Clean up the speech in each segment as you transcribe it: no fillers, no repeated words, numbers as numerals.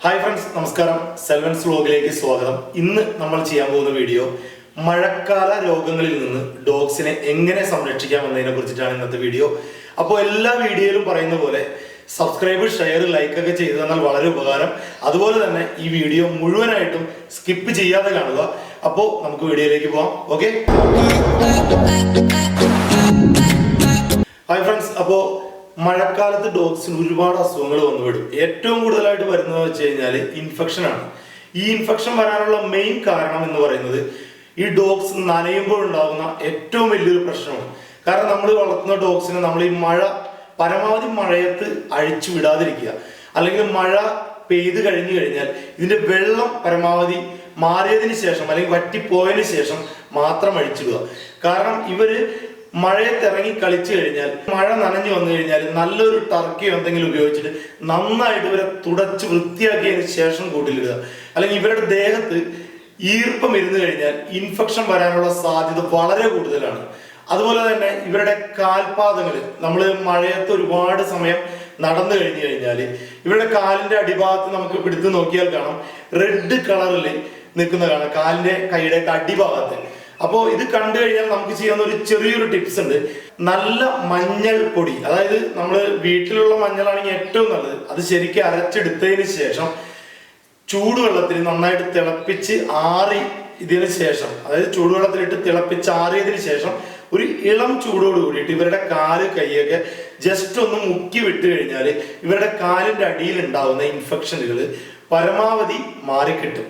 Hi friends, നമസ്കാരം. സെൽവൻസ് വ്ലോഗിലേക്ക് സ്വാഗതം. ഇന്ന് നമ്മൾ ചെയ്യാൻ പോകുന്ന വീഡിയോ മഴക്കാല രോഗങ്ങളിൽ നിന്ന് ഡോഗ്സിനെ എങ്ങനെ സംരക്ഷിക്കാം എന്നതിനെ കുറിച്ചിട്ടാണ് ഇന്നത്തെ വീഡിയോ. അപ്പോൾ എല്ലാ വീഡിയോയിലും പറയുന്ന പോലെ സബ്സ്ക്രൈബ്, ഷെയർ, ലൈക്ക് ഒക്കെ ചെയ്തു തന്നാൽ വളരെ ഉപകാരം. അതുപോലെ തന്നെ ഈ വീഡിയോ മുഴുവനായിട്ടും സ്കിപ്പ് ചെയ്യാതെ കാണുക. അപ്പോൾ നമുക്ക് വീഡിയോയിലേക്ക് പോകാം. Okay, hi friends. അപ്പോൾ മഴക്കാലത്ത് ഡോഗ്സിന് ഒരുപാട് അസുഖങ്ങൾ വന്നുവിടും. ഏറ്റവും കൂടുതലായിട്ട് വരുന്നത് വെച്ച് കഴിഞ്ഞാൽ ഇൻഫെക്ഷൻ ആണ്. ഈ ഇൻഫെക്ഷൻ വരാനുള്ള മെയിൻ കാരണം എന്ന് പറയുന്നത് ഈ ഡോഗ്സ് നനയുമ്പോൾ ഉണ്ടാകുന്ന ഏറ്റവും വലിയൊരു പ്രശ്നമാണ്. കാരണം നമ്മൾ വളർത്തുന്ന ഡോഗ്സിനെ നമ്മൾ ഈ പരമാവധി മഴയത്ത് അഴിച്ചു വിടാതിരിക്കുക, അല്ലെങ്കിൽ മഴ പെയ്ത് കഴിഞ്ഞു കഴിഞ്ഞാൽ ഇതിന്റെ വെള്ളം പരമാവധി മാറിയതിന് ശേഷം അല്ലെങ്കിൽ വറ്റിപ്പോയതിനു ശേഷം മാത്രം അഴിച്ചിടുക. കാരണം ഇവര് മഴയത്ത് ഇറങ്ങി കളിച്ചു കഴിഞ്ഞാൽ, മഴ നനഞ്ഞു വന്നു കഴിഞ്ഞാൽ നല്ലൊരു ടർക്കിയോ എന്തെങ്കിലും ഉപയോഗിച്ചിട്ട് നന്നായിട്ട് ഇവരെ തുടച്ച് വൃത്തിയാക്കിയതിന് ശേഷം കൂട്ടിലിടുക. അല്ലെങ്കിൽ ഇവരുടെ ദേഹത്ത് ഈർപ്പം ഇരുന്ന് കഴിഞ്ഞാൽ ഇൻഫെക്ഷൻ വരാനുള്ള സാധ്യത വളരെ കൂടുതലാണ്. അതുപോലെ തന്നെ ഇവരുടെ കാൽപാദങ്ങൾ, നമ്മൾ മഴയത്ത് ഒരുപാട് സമയം നടന്നു കഴിഞ്ഞു കഴിഞ്ഞാൽ ഇവരുടെ കാലിന്റെ അടിഭാഗത്ത് നമുക്ക് പിടുത്ത് നോക്കിയാൽ കാണാം, റെഡ് കളറിൽ നിൽക്കുന്ന കാണാം കാലിന്റെ കൈയുടെ അടിഭാഗത്ത്. അപ്പോൾ ഇത് കണ്ടു കഴിഞ്ഞാൽ നമുക്ക് ചെയ്യാവുന്ന ഒരു ചെറിയൊരു ടിപ്സ് ഉണ്ട്. നല്ല മഞ്ഞൾ പൊടി, അതായത് നമ്മൾ വീട്ടിലുള്ള മഞ്ഞളാണെങ്കിൽ ഏറ്റവും നല്ലത്, അത് ശരിക്കും അരച്ചെടുത്തതിന് ശേഷം ചൂടുവെള്ളത്തിൽ നന്നായിട്ട് തിളപ്പിച്ച് ആറി ഇതിന് ശേഷം, അതായത് ചൂടുവെള്ളത്തിലിട്ട് തിളപ്പിച്ച് ആറിയതിന് ശേഷം ഒരു ഇളം ചൂടോട് കൂടിയിട്ട് ഇവരുടെ കാല് കൈയൊക്കെ ജസ്റ്റ് ഒന്ന് മുക്കി വിട്ട് കഴിഞ്ഞാൽ ഇവരുടെ കാലിന്റെ അടിയിൽ ഉണ്ടാവുന്ന ഇൻഫെക്ഷനുകൾ പരമാവധി മാറിക്കിട്ടും.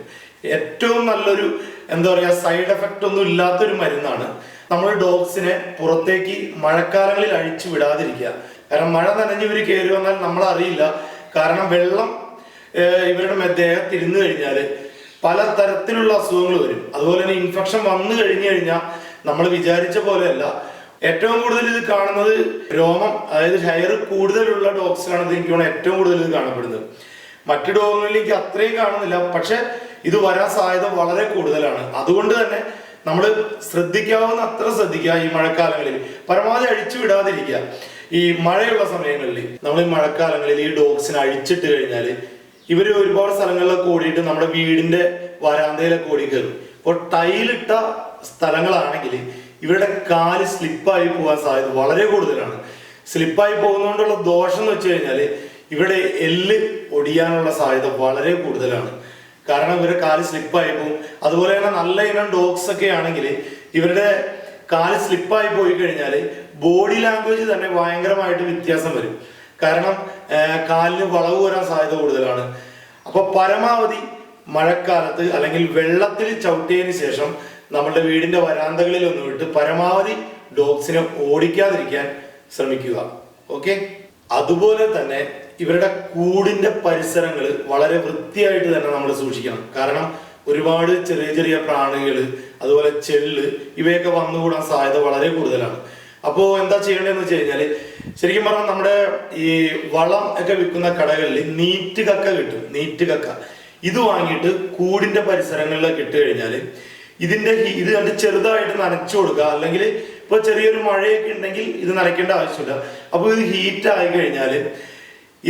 ഏറ്റവും നല്ലൊരു സൈഡ് എഫക്റ്റ് ഒന്നും ഇല്ലാത്തൊരു മരുന്നാണ്. നമ്മൾ ഡോഗ്സിനെ പുറത്തേക്ക് മഴക്കാലങ്ങളിൽ അഴിച്ചു വിടാതിരിക്കുക. കാരണം മഴ നനഞ്ഞ് ഇവർ കയറി വന്നാൽ നമ്മൾ അറിയില്ല. കാരണം വെള്ളം ഇവരുടെ ദേഹത്തിരുന്ന് കഴിഞ്ഞാൽ പല തരത്തിലുള്ള അസുഖങ്ങൾ വരും. അതുപോലെ തന്നെ ഇൻഫെക്ഷൻ വന്നു കഴിഞ്ഞു കഴിഞ്ഞാൽ നമ്മൾ വിചാരിച്ച പോലെയല്ല. ഏറ്റവും കൂടുതൽ ഇത് കാണുന്നത് രോമം, അതായത് ഹെയർ കൂടുതലുള്ള ഡോഗ്സിലാണ് എനിക്ക് ഏറ്റവും കൂടുതൽ ഇത് കാണപ്പെടുന്നത്. മറ്റു ഡോഗുകളിൽ എനിക്ക് അത്രയും കാണുന്നില്ല, പക്ഷെ ഇത് വരാൻ സാധ്യത വളരെ കൂടുതലാണ്. അതുകൊണ്ട് തന്നെ നമ്മൾ ശ്രദ്ധിക്കാവുന്ന അത്ര ശ്രദ്ധിക്കുക. ഈ മഴക്കാലങ്ങളിൽ പരമാവധി അഴിച്ചു വിടാതിരിക്കുക. ഈ മഴയുള്ള സമയങ്ങളിൽ നമ്മൾ ഈ മഴക്കാലങ്ങളിൽ ഈ ഡോഗ്സിനെ അഴിച്ചിട്ട് കഴിഞ്ഞാൽ ഇവര് ഒരുപാട് സ്ഥലങ്ങളിലൊക്കെ ഓടിയിട്ട് നമ്മുടെ വീടിന്റെ വരാന്തയിലൊക്കെ ഓടി കയറും. ഇപ്പോൾ ടൈലിട്ട സ്ഥലങ്ങളാണെങ്കിൽ ഇവരുടെ കാല് സ്ലിപ്പായി പോകാൻ സാധ്യത വളരെ കൂടുതലാണ്. സ്ലിപ്പായി പോകുന്നതുകൊണ്ടുള്ള ദോഷം എന്ന് വെച്ച് കഴിഞ്ഞാൽ ഇവരുടെ എല്ല് ഒടിയാനുള്ള സാധ്യത വളരെ കൂടുതലാണ്. കാരണം ഇവരുടെ കാല് സ്ലിപ്പായി പോകും. അതുപോലെ തന്നെ നല്ല ഇനം ഡോഗ്സ് ഒക്കെ ആണെങ്കിൽ ഇവരുടെ കാല് സ്ലിപ്പായി പോയി കഴിഞ്ഞാൽ ബോഡി ലാംഗ്വേജ് തന്നെ ഭയങ്കരമായിട്ട് വ്യത്യാസം വരും. കാരണം കാലിന് വളവ് വരാൻ സാധ്യത കൂടുതലാണ്. അപ്പൊ പരമാവധി മഴക്കാലത്ത് അല്ലെങ്കിൽ വെള്ളത്തിൽ ചവിട്ടിയതിന് ശേഷം നമ്മളുടെ വീടിന്റെ വരാന്തകളിൽ ഒന്ന് വിട്ട് പരമാവധി ഡോഗ്സിനെ ഓടിക്കാതിരിക്കാൻ ശ്രമിക്കുക. ഓക്കെ, അതുപോലെ തന്നെ ഇവരുടെ കൂടിന്റെ പരിസരങ്ങൾ വളരെ വൃത്തിയായിട്ട് തന്നെ നമ്മൾ സൂക്ഷിക്കണം. കാരണം ഒരുപാട് ചെറിയ ചെറിയ പ്രാണികൾ, അതുപോലെ ചെള്ള്, ഇവയൊക്കെ വന്നുകൂടാൻ സാധ്യത വളരെ കൂടുതലാണ്. അപ്പോൾ എന്താ ചെയ്യേണ്ടതെന്ന് വെച്ച് കഴിഞ്ഞാൽ, ശരിക്കും പറഞ്ഞാൽ നമ്മുടെ ഈ വളം ഒക്കെ വിൽക്കുന്ന കടകളിൽ നീറ്റ് കക്ക കിട്ടും. നീറ്റ് കക്ക ഇത് വാങ്ങിയിട്ട് കൂടിന്റെ പരിസരങ്ങളിലൊക്കെ ഇട്ട് കഴിഞ്ഞാൽ ഇത് കണ്ട് ചെറുതായിട്ട് നനച്ചു കൊടുക്കുക. അല്ലെങ്കിൽ ഇപ്പൊ ചെറിയൊരു മഴയൊക്കെ ഉണ്ടെങ്കിൽ ഇത് നനയ്ക്കേണ്ട ആവശ്യമില്ല. അപ്പൊ ഇത് ഹീറ്റ് ആയി കഴിഞ്ഞാൽ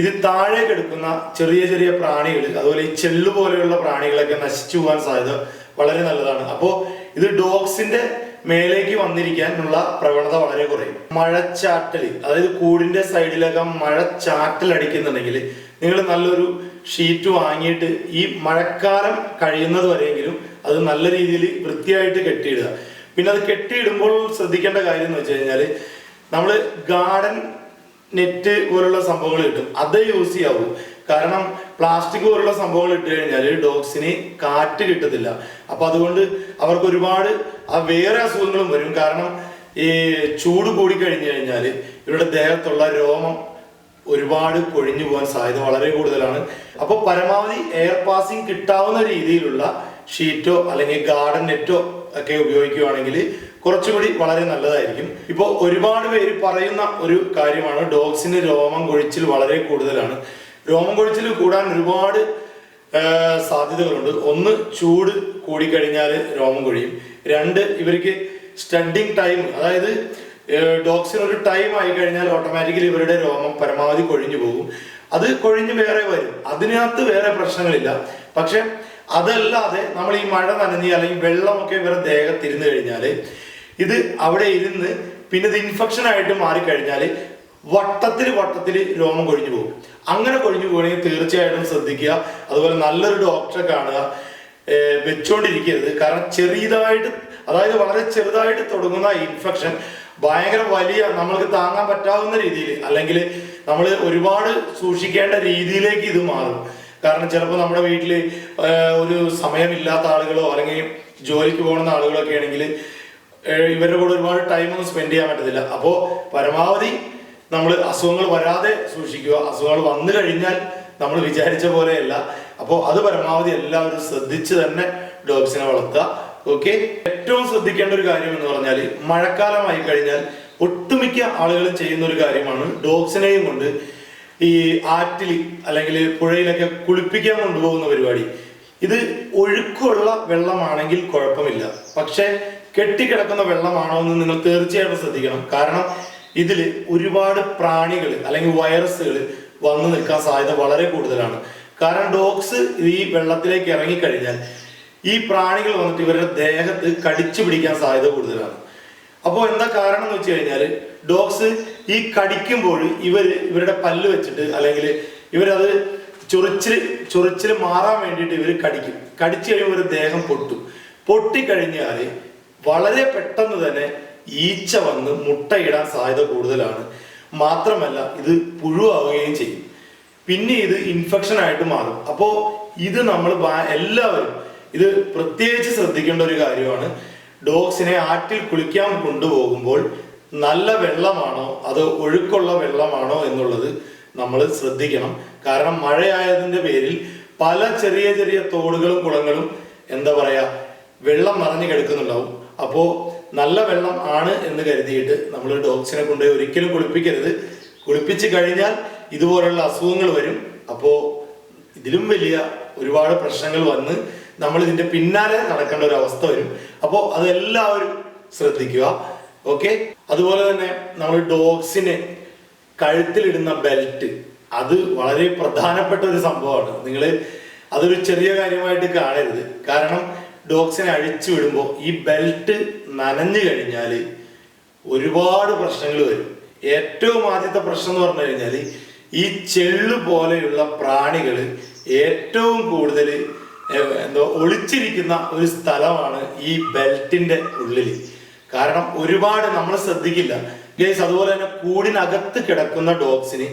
ഇത് താഴെ കിടക്കുന്ന ചെറിയ ചെറിയ പ്രാണികൾ, അതുപോലെ ഈ ചെള്ളു പോലെയുള്ള പ്രാണികളൊക്കെ നശിച്ചു പോകാൻ സാധ്യത വളരെ നല്ലതാണ്. അപ്പോൾ ഇത് ഡോഗ്സിന്റെ മേലേക്ക് വന്നിരിക്കാനുള്ള പ്രവണത വളരെ കുറയും. മഴച്ചാറ്റൽ, അതായത് കൂടിന്റെ സൈഡിലൊക്കെ മഴച്ചാറ്റൽ അടിക്കുന്നുണ്ടെങ്കിൽ നിങ്ങൾ നല്ലൊരു ഷീറ്റ് വാങ്ങിയിട്ട് ഈ മഴക്കാലം കഴിയുന്നത് വരെയെങ്കിലും അത് നല്ല രീതിയിൽ വൃത്തിയായിട്ട് കെട്ടിയിടുക. പിന്നെ അത് കെട്ടിയിടുമ്പോൾ ശ്രദ്ധിക്കേണ്ട കാര്യം എന്ന് വെച്ച് കഴിഞ്ഞാൽ, നമ്മൾ ഗാർഡൻ നെറ്റ് പോലുള്ള സംഭവങ്ങൾ കിട്ടും, അത് യൂസ് ചെയ്യാവൂ. കാരണം പ്ലാസ്റ്റിക് പോലുള്ള സംഭവങ്ങൾ ഇട്ട് കഴിഞ്ഞാൽ ഡോഗ്സിന് കാറ്റ് കിട്ടത്തില്ല. അപ്പൊ അതുകൊണ്ട് അവർക്ക് ഒരുപാട് വേറെ അസുഖങ്ങളും വരും. കാരണം ഈ ചൂട് കൂടി കഴിഞ്ഞു കഴിഞ്ഞാൽ ഇവരുടെ ദേഹത്തുള്ള രോമം ഒരുപാട് കൊഴിഞ്ഞു പോകാൻ സാധ്യത വളരെ കൂടുതലാണ്. അപ്പൊ പരമാവധി എയർ പാസിങ് കിട്ടാവുന്ന രീതിയിലുള്ള ഷീറ്റോ അല്ലെങ്കിൽ ഗാർഡൻ നെറ്റോ ഒക്കെ ഉപയോഗിക്കുകയാണെങ്കിൽ കുറച്ചുകൂടി വളരെ നല്ലതായിരിക്കും. ഇപ്പോൾ ഒരുപാട് പേര് പറയുന്ന ഒരു കാര്യമാണ്, ഡോഗ്സിന് രോമം കൊഴിച്ചിൽ വളരെ കൂടുതലാണ്. രോമം കൊഴിച്ചിൽ കൂടാൻ ഒരുപാട് സാധ്യതകളുണ്ട്. ഒന്ന്, ചൂട് കൂടിക്കഴിഞ്ഞാൽ രോമം കൊഴിയും. രണ്ട്, ഇവർക്ക് സ്റ്റഡിങ് ടൈം, അതായത് ഡോഗ്സിന് ഒരു ടൈം ആയി കഴിഞ്ഞാൽ ഓട്ടോമാറ്റിക്കലി ഇവരുടെ രോമം പരമാവധി കൊഴിഞ്ഞു പോകും. അത് കൊഴിഞ്ഞ് വേറെ വരും, അതിനകത്ത് വേറെ പ്രശ്നങ്ങളില്ല. പക്ഷെ അതല്ലാതെ നമ്മൾ ഈ മഴ നനഞ്ഞ് അല്ലെങ്കിൽ വെള്ളമൊക്കെ ഇവരുടെ ദേഹത്തിരുന്ന് കഴിഞ്ഞാൽ ഇത് അവിടെ ഇരുന്ന് പിന്നെ ഇത് ഇൻഫെക്ഷൻ ആയിട്ട് മാറിക്കഴിഞ്ഞാൽ വട്ടത്തിൽ രോമം കൊഴിഞ്ഞു പോകും. അങ്ങനെ കൊഴിഞ്ഞു പോകണമെങ്കിൽ തീർച്ചയായിട്ടും ശ്രദ്ധിക്കുക. അതുപോലെ നല്ലൊരു ഡോക്ടറെ കാണുക, വെച്ചോണ്ടിരിക്കരുത്. കാരണം ചെറിയതായിട്ട്, അതായത് വളരെ ചെറുതായിട്ട് തുടങ്ങുന്ന ഇൻഫെക്ഷൻ ഭയങ്കര വലിയ, നമ്മൾക്ക് താങ്ങാൻ പറ്റാവുന്ന രീതിയിൽ അല്ലെങ്കിൽ നമ്മൾ ഒരുപാട് സൂക്ഷിക്കേണ്ട രീതിയിലേക്ക് ഇത് മാറും. കാരണം ചിലപ്പോൾ നമ്മുടെ വീട്ടിൽ ഒരു സമയമില്ലാത്ത ആളുകളോ അല്ലെങ്കിൽ ജോലിക്ക് പോകുന്ന ആളുകളൊക്കെ ആണെങ്കിൽ ഇവരുടെ കൂടെ ഒരുപാട് ടൈമൊന്നും സ്പെൻഡ് ചെയ്യാൻ പറ്റത്തില്ല. അപ്പോൾ പരമാവധി നമ്മൾ അസുഖങ്ങൾ വരാതെ സൂക്ഷിക്കുക. അസുഖങ്ങൾ വന്നു കഴിഞ്ഞാൽ നമ്മൾ വിചാരിച്ച പോലെയല്ല. അപ്പോൾ അത് പരമാവധി എല്ലാവരും ശ്രദ്ധിച്ച് തന്നെ ഡോഗ്സിനെ വളർത്തുക. ഓക്കെ. ഏറ്റവും ശ്രദ്ധിക്കേണ്ട ഒരു കാര്യം എന്ന് പറഞ്ഞാൽ മഴക്കാലമായി കഴിഞ്ഞാൽ ഒട്ടുമിക്ക ആളുകളും ചെയ്യുന്ന ഒരു കാര്യമാണ് ഡോഗ്സിനെയും കൊണ്ട് ഈ ആറ്റിൽ അല്ലെങ്കിൽ പുഴയിലൊക്കെ കുളിപ്പിക്കാൻ കൊണ്ടുപോകുന്ന പരിപാടി. ഇത് ഒഴുക്കുള്ള വെള്ളമാണെങ്കിൽ കുഴപ്പമില്ല, പക്ഷെ കെട്ടിക്കിടക്കുന്ന വെള്ളമാണോ എന്ന് നിങ്ങൾ തീർച്ചയായിട്ടും ശ്രദ്ധിക്കണം. കാരണം ഇതിൽ ഒരുപാട് പ്രാണികൾ അല്ലെങ്കിൽ വൈറസുകൾ വന്നു നിൽക്കാൻ സാധ്യത വളരെ കൂടുതലാണ്. കാരണം ഡോഗ്സ് ഈ വെള്ളത്തിലേക്ക് ഇറങ്ങിക്കഴിഞ്ഞാൽ ഈ പ്രാണികൾ വന്നിട്ട് ഇവരുടെ ദേഹത്ത് കടിച്ചു പിടിക്കാൻ സാധ്യത കൂടുതലാണ്. അപ്പോൾ എന്താ കാരണം എന്ന് വെച്ച് കഴിഞ്ഞാൽ ഡോഗ്സ് ഈ കടിക്കുമ്പോൾ ഇവരുടെ പല്ല് വെച്ചിട്ട് അല്ലെങ്കിൽ ഇവരത് ചൊറിച്ചിൽ മാറാൻ വേണ്ടിയിട്ട് ഇവർ കടിച്ചു കഴിയുമ്പോൾ ഒരു ദേഹം പൊട്ടിക്കഴിഞ്ഞാൽ വളരെ പെട്ടെന്ന് തന്നെ ഈച്ച വന്ന് മുട്ടയിടാൻ സാധ്യത കൂടുതലാണ്. മാത്രമല്ല ഇത് പുഴുവാവുകയും ചെയ്യും. പിന്നെ ഇത് ഇൻഫെക്ഷൻ ആയിട്ട് മാറും. അപ്പോൾ ഇത് നമ്മൾ എല്ലാവരും ഇത് പ്രത്യേകിച്ച് ശ്രദ്ധിക്കേണ്ട ഒരു കാര്യമാണ്. ഡോഗ്സിനെ ആറ്റിൽ കുളിക്കാൻ കൊണ്ടുപോകുമ്പോൾ നല്ല വെള്ളമാണോ അതോ ഒഴുക്കുള്ള വെള്ളമാണോ എന്നുള്ളത് നമ്മൾ ശ്രദ്ധിക്കണം. കാരണം മഴയായതിന്റെ പേരിൽ പല ചെറിയ ചെറിയ തോടുകളും കുളങ്ങളും എന്താ പറയാ വെള്ളം നിറഞ്ഞു കിടക്കുന്നുണ്ടാവും. അപ്പോൾ നല്ല വെള്ളം ആണ് എന്ന് കരുതിയിട്ട് നമ്മൾ ഡോഗ്സിനെ കൊണ്ടുപോയി ഒരിക്കലും കുളിപ്പിക്കരുത്. കുളിപ്പിച്ച് കഴിഞ്ഞാൽ ഇതുപോലുള്ള അസുഖങ്ങൾ വരും. അപ്പോൾ ഇതിലും വലിയ ഒരുപാട് പ്രശ്നങ്ങൾ വന്ന് നമ്മൾ ഇതിന്റെ പിന്നാലെ നടക്കേണ്ട ഒരു അവസ്ഥ വരും. അപ്പോൾ അതെല്ലാവരും ശ്രദ്ധിക്കുക. ഓക്കെ. അതുപോലെ തന്നെ നമ്മൾ ഡോഗ്സിന് കഴുത്തിലിടുന്ന ബെൽറ്റ്, അത് വളരെ പ്രധാനപ്പെട്ട ഒരു സംഭവമാണ്. നിങ്ങൾ അതൊരു ചെറിയ കാര്യമായിട്ട് കാണരുത്. കാരണം ഡോഗ്സിനെ അഴിച്ചു വിടുമ്പോൾ ഈ ബെൽറ്റ് നനഞ്ഞു കഴിഞ്ഞാൽ ഒരുപാട് പ്രശ്നങ്ങൾ വരും. ഏറ്റവും ആദ്യത്തെ പ്രശ്നം എന്ന് പറഞ്ഞു കഴിഞ്ഞാൽ ഈ ചെള്ളു പോലെയുള്ള പ്രാണികൾ ഏറ്റവും കൂടുതൽ ഒളിച്ചിരിക്കുന്ന ഒരു സ്ഥലമാണ് ഈ ബെൽറ്റിന്റെ ഉള്ളിൽ. കാരണം ഒരുപാട് നമ്മൾ ശ്രദ്ധിക്കില്ല ഗൈസ്. അതുപോലെ തന്നെ കൂടിനകത്ത് കിടക്കുന്ന ഡോഗ്സിന്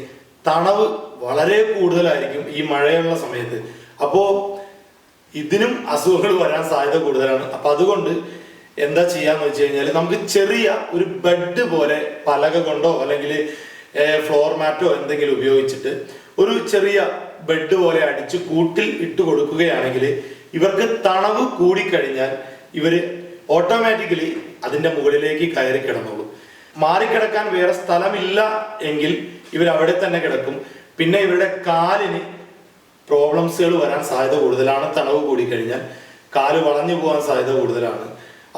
തണവ് വളരെ കൂടുതലായിരിക്കും ഈ മഴയുള്ള സമയത്ത്. അപ്പോ ഇതിനും അസുഖങ്ങൾ വരാൻ സാധ്യത കൂടുതലാണ്. അപ്പൊ അതുകൊണ്ട് എന്താ ചെയ്യാന്ന് വെച്ച് കഴിഞ്ഞാൽ നമുക്ക് ചെറിയ ഒരു ബെഡ് പോലെ പലക കൊണ്ടോ അല്ലെങ്കിൽ ഫ്ലോർ മാറ്റോ എന്തെങ്കിലും ഉപയോഗിച്ചിട്ട് ഒരു ചെറിയ ബെഡ് പോലെ അടിച്ച് കൂട്ടിൽ ഇട്ട് കൊടുക്കുകയാണെങ്കിൽ ഇവർക്ക് തണവ് കൂടിക്കഴിഞ്ഞാൽ ഇവര് ഓട്ടോമാറ്റിക്കലി അതിന്റെ മുകളിലേക്ക് കയറി കിടന്നോളൂ. മാറിക്കിടക്കാൻ വേറെ സ്ഥലമില്ല എങ്കിൽ ഇവർ അവിടെ തന്നെ കിടക്കും. പിന്നെ ഇവരുടെ കാലിന് പ്രോബ്ലംസുകൾ വരാൻ സാധ്യത കൂടുതലാണ്. തണവ് കൂടിക്കഴിഞ്ഞാൽ കാല് വളഞ്ഞു പോകാൻ സാധ്യത കൂടുതലാണ്.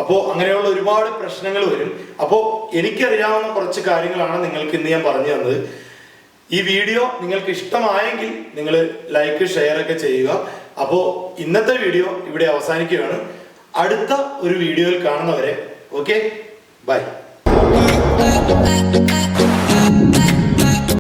അപ്പോൾ അങ്ങനെയുള്ള ഒരുപാട് പ്രശ്നങ്ങൾ വരും. അപ്പോൾ എനിക്കറിയാവുന്ന കുറച്ച് കാര്യങ്ങളാണ് നിങ്ങൾക്ക് ഇന്ന് ഞാൻ പറഞ്ഞു തന്നത്. ഈ വീഡിയോ നിങ്ങൾക്ക് ഇഷ്ടമായെങ്കിൽ നിങ്ങൾ ലൈക്ക് ഷെയർ ഒക്കെ ചെയ്യുക. അപ്പോൾ ഇന്നത്തെ വീഡിയോ ഇവിടെ അവസാനിക്കുകയാണ്. അടുത്ത ഒരു വീഡിയോയിൽ കാണുന്നവരെ ഓക്കെ, ബൈ.